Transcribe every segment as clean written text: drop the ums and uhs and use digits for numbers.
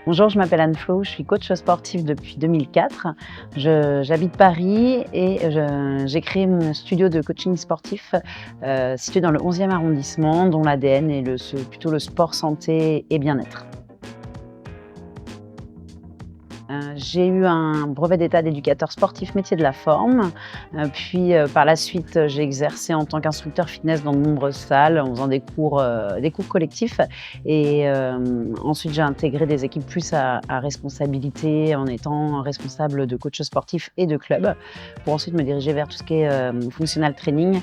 Bonjour, je m'appelle Anne-Flo, je suis coach sportif depuis 2004. J'habite Paris et j'ai créé mon studio de coaching sportif situé dans le 11e arrondissement, dont l'ADN est plutôt le sport, santé et bien-être. J'ai eu un brevet d'état d'éducateur sportif métier de la forme. Puis par la suite, j'ai exercé en tant qu'instructeur fitness dans de nombreuses salles en faisant des cours collectifs et ensuite j'ai intégré des équipes plus à responsabilité en étant responsable de coach sportif et de club pour ensuite me diriger vers tout ce qui est functional training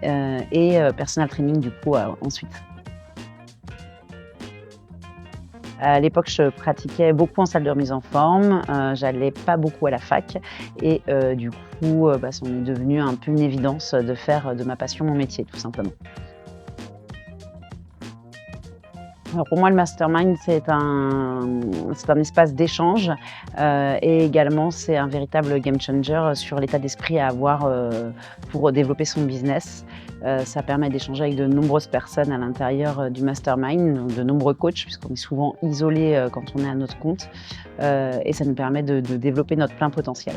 et personal training du coup ensuite. À l'époque, je pratiquais beaucoup en salle de remise en forme, j'allais pas beaucoup à la fac et du coup, ça m'est devenu un peu une évidence de faire de ma passion mon métier, tout simplement. Alors pour moi, le mastermind, c'est un espace d'échange et également c'est un véritable game changer sur l'état d'esprit à avoir pour développer son business. Ça permet d'échanger avec de nombreuses personnes à l'intérieur du mastermind, donc de nombreux coachs puisqu'on est souvent isolé quand on est à notre compte et ça nous permet de développer notre plein potentiel.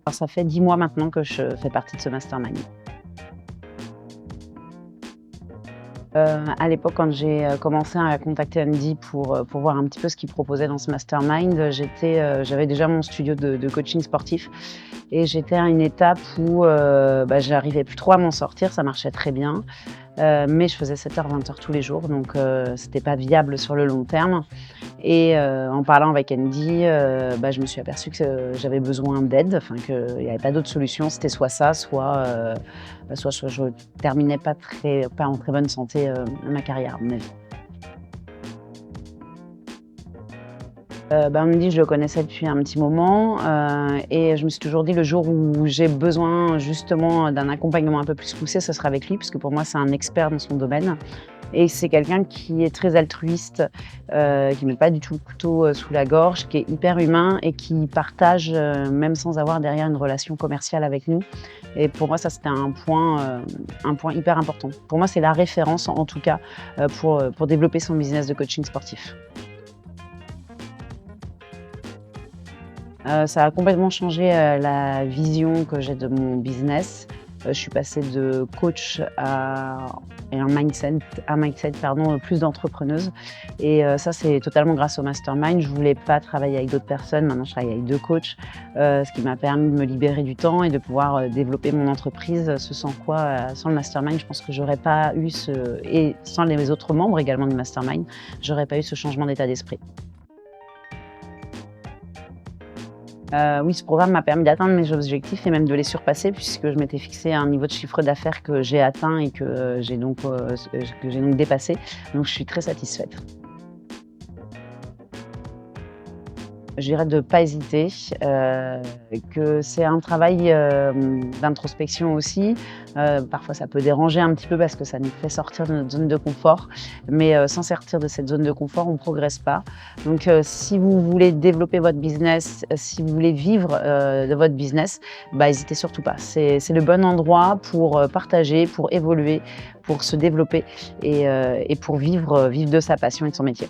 Alors ça fait 10 mois maintenant que je fais partie de ce mastermind. À l'époque, quand j'ai commencé à contacter Andy pour voir un petit peu ce qu'il proposait dans ce mastermind, j'avais déjà mon studio de coaching sportif et j'étais à une étape où j'arrivais plus trop à m'en sortir, ça marchait très bien, mais je faisais 7h, 20h tous les jours, donc c'était pas viable sur le long terme et en parlant avec Andy, je me suis aperçue que j'avais besoin d'aide, enfin qu'il n'y avait pas d'autre solution, c'était soit ça, soit je terminais pas en très bonne santé ma carrière, à mon avis. Andy, je le connaissais depuis un petit moment et je me suis toujours dit le jour où j'ai besoin justement d'un accompagnement un peu plus poussé, ce sera avec lui, parce que pour moi, c'est un expert dans son domaine et c'est quelqu'un qui est très altruiste, qui met pas du tout le couteau sous la gorge, qui est hyper humain et qui partage même sans avoir derrière une relation commerciale avec nous et pour moi, ça, c'était un point hyper important. Pour moi, c'est la référence en tout cas pour développer son business de coaching sportif. Ça a complètement changé, la vision que j'ai de mon business. Je suis passée de coach à un mindset pardon, plus d'entrepreneuse et ça, c'est totalement grâce au mastermind. Je voulais pas travailler avec d'autres personnes, maintenant je travaille avec 2 coachs, ce qui m'a permis de me libérer du temps et de pouvoir, développer mon entreprise, ce sans quoi, sans le mastermind, je pense que j'aurais pas eu et sans les autres membres également du mastermind, j'aurais pas eu ce changement d'état d'esprit. Oui, ce programme m'a permis d'atteindre mes objectifs et même de les surpasser puisque je m'étais fixé un niveau de chiffre d'affaires que j'ai atteint et que j'ai donc dépassé. Donc je suis très satisfaite. Je dirais de ne pas hésiter, que c'est un travail, d'introspection aussi. Parfois ça peut déranger un petit peu parce que ça nous fait sortir de notre zone de confort, mais sans sortir de cette zone de confort, on ne progresse pas. Donc si vous voulez développer votre business, si vous voulez vivre, de votre business, hésitez surtout pas. C'est le bon endroit pour, partager, pour évoluer, pour se développer et pour vivre de sa passion et de son métier.